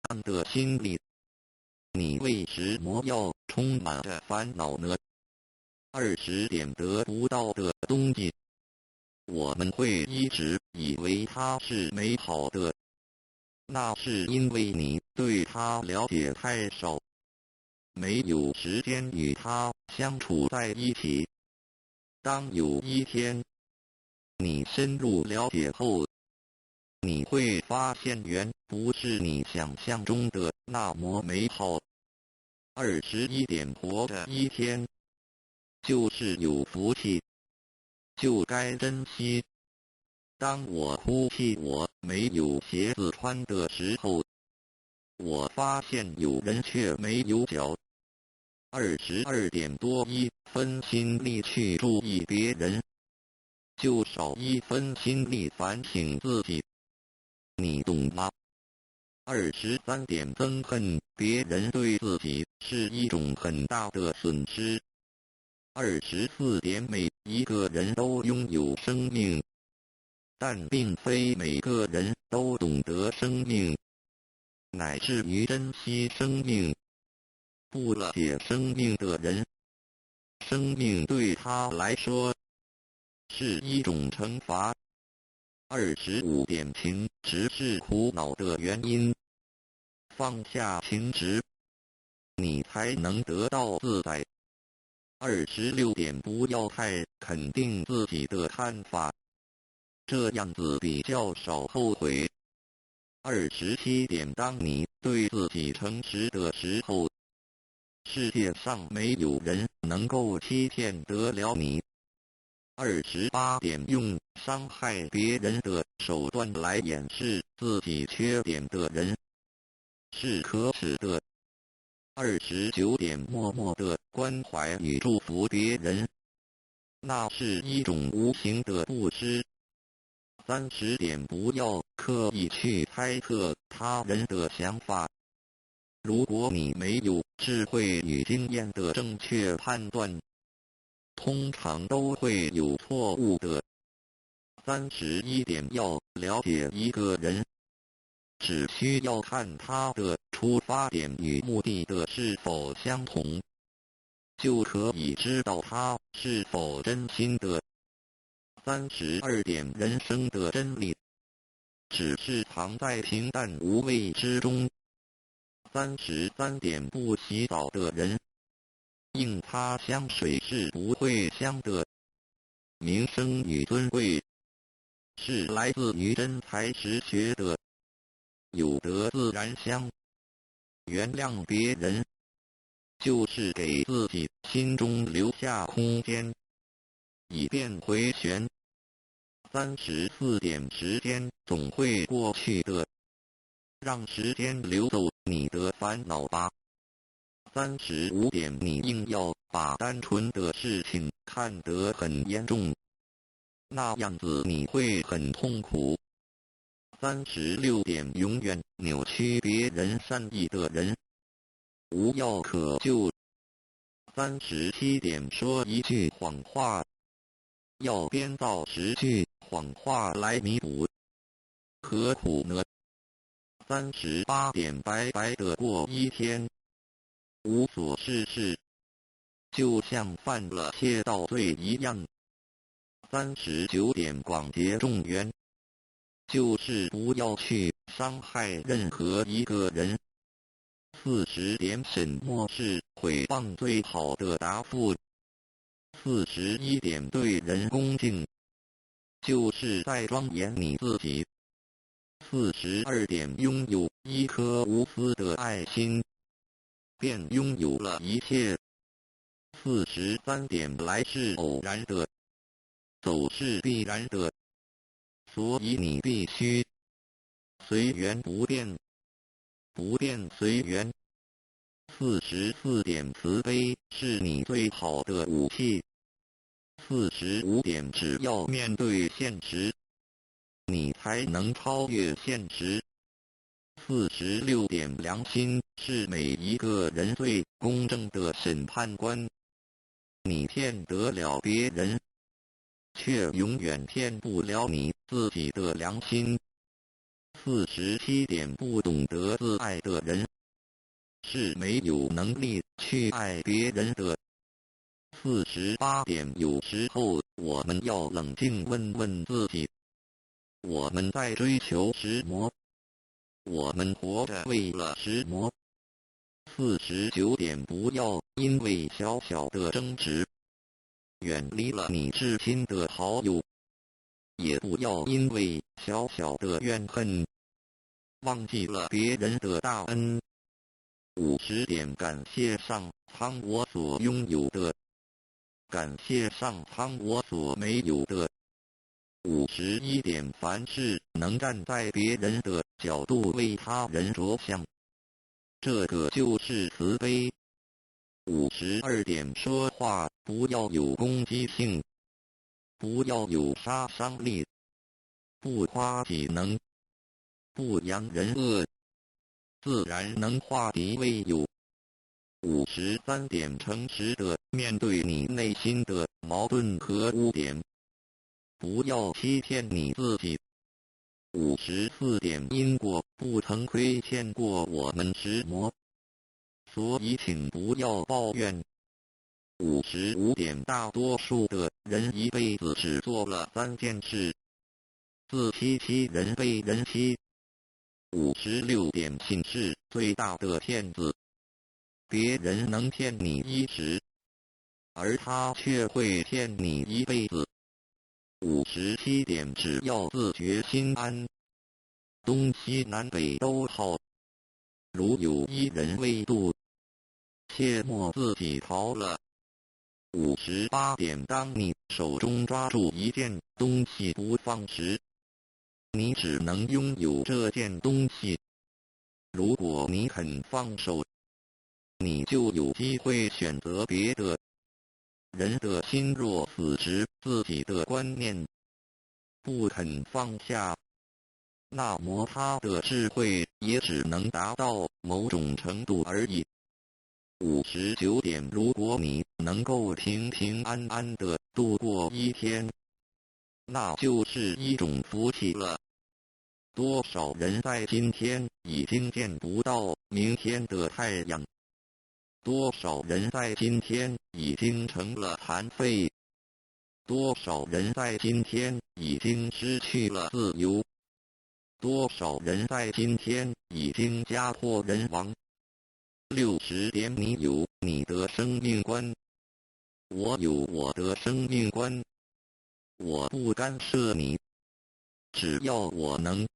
样的心理？你为什么要充满着烦恼呢？20点得不到的东西，我们会一直以为它是美好的，那是因为你对它了解太少，没有时间与它相处在一起。当有一天你深入了解后，你会发现原不是你想象中的那么美好。21点活着一天，就是有福气，就该珍惜。当我哭泣我没有鞋子穿的时候，我发现有人却没有脚。22点多1分心力去注意别人，就少1分心力反省自己，你懂吗？23点憎恨别人对自己是一种很大的损失。24点每一个人都拥有生命，但并非每个人都懂得生命，乃至于珍惜生命。不了解生命的人，生命对他来说是一种惩罚。25点情执是苦恼的原因，放下情执，你才能得到自在。26点不要太肯定自己的看法，这样子比较少后悔。27点当你对自己诚实的时候，世界上没有人能够欺骗得了你。28点用伤害别人的手段来掩饰自己缺点的人，是可耻的。29点默默的关怀与祝福别人，那是一种无形的布施。30点不要刻意去猜测他人的想法，如果你没有智慧与经验的正确判断，通常都会有错误的。31点要了解一个人，只需要看他的出发点与目的的是否相同，就可以知道他是否真心的。32点人生的真理，只是藏在平淡无味之中。33点不洗澡的人，硬擦香水是不会香的。名声与尊贵，是来自于真才实学的，有德自然香。原谅别人，就是给自己心中留下空间，以便回旋。34点时间总会过去的，让时间流走你的烦恼吧。35点你硬要把单纯的事情看得很严重，那样子你会很痛苦。36点永远扭曲别人善意的人，无药可救。37点说一句谎话，要编造10句谎话来弥补，何苦呢？38点白白的过一天，无所事事，就像犯了窃盗罪一样。39点广结众缘，就是不要去伤害任何一个人。40点什么是诽谤最好的答复？41点对人恭敬，就是在庄严你自己。42点拥有一颗无私的爱心，便拥有了一切。43点来是偶然的，走是必然的，所以你必须随缘不变，不变随缘。44点慈悲是你最好的武器。45点只要面对现实，你才能超越现实。46点良心是每一个人最公正的审判官。你骗得了别人，却永远骗不了你自己的良心。47点不懂得自爱的人，是没有能力去爱别人的。48点有时候我们要冷静问问自己，我们在追求什么？我们活着为了什么？49点不要因为小小的争执，远离了你至亲的好友，也不要因为小小的怨恨，忘记了别人的大恩。50点感谢上苍我所拥有的，感谢上苍我所没有的。51点凡事能站在别人的角度为他人着想，这个就是慈悲。52点说话不要有攻击性，不要有杀伤力，不夸己能，不扬人恶，自然能化敌为友。53点诚实的面对你内心的矛盾和污点，不要欺骗你自己。54点因果不曾亏欠过我们什么，所以请不要抱怨。55点大多数的人一辈子只做了3件事：自欺欺人被人欺。56点信是最大的骗子，别人能骗你一时，而他却会骗你一辈子。57点只要自觉心安，东西南北都好。如有一人未渡，切莫自己逃了。58点当你手中抓住一件东西不放时，你只能拥有这件东西。如果你肯放手，你就有机会选择别的。人的心若死执自己的观念，不肯放下，那么他的智慧也只能达到某种程度而已。59点如果你能够平平安安地度过一天，那就是一种福气了。多少人在今天已经见不到明天的太阳？多少人在今天已经成了残废？多少人在今天已经失去了自由？多少人在今天已经家破人亡？60点你有你的生命观，我有我的生命观，我不干涉你，只要我能，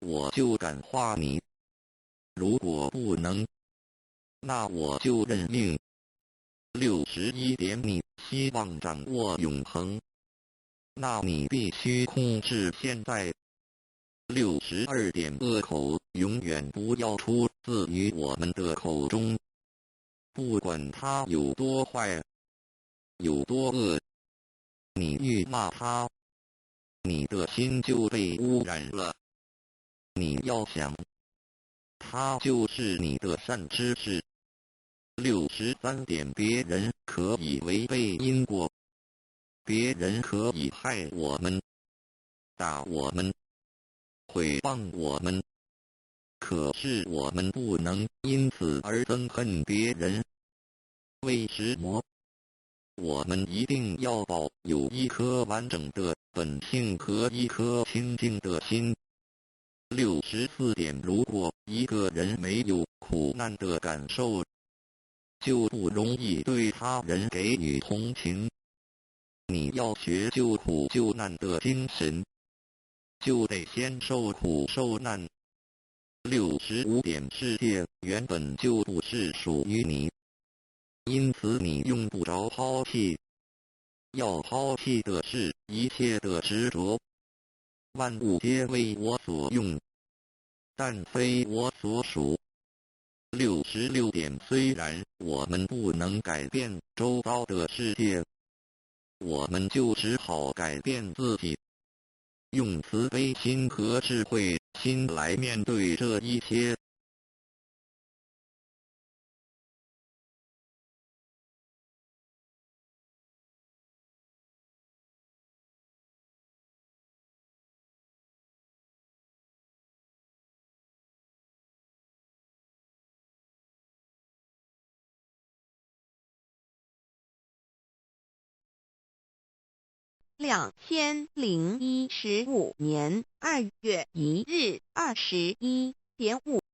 我就感化你。如果不能，那我就认命。61点你希望掌握永恒，那你必须控制现在。62点恶口永远不要出自于我们的口中，不管他有多坏，有多恶，你愈骂他，你的心就被污染了。你要想，他就是你的善知识。63点别人可以违背因果，别人可以害我们，打我们，毁谤我们，可是我们不能因此而憎恨别人。为什么？我们一定要保有一颗完整的本性和一颗清净的心。64点如果一个人没有苦难的感受，就不容易对他人给予同情。你要学救苦救难的精神，就得先受苦受难。65点世界原本就不是属于你，因此你用不着抛弃。要抛弃的是一切的执着。万物皆为我所用，但非我所属。66点虽然我们不能改变周遭的世界，我们就只好改变自己，用慈悲心和智慧心来面对这一切。2015年2月1日21.5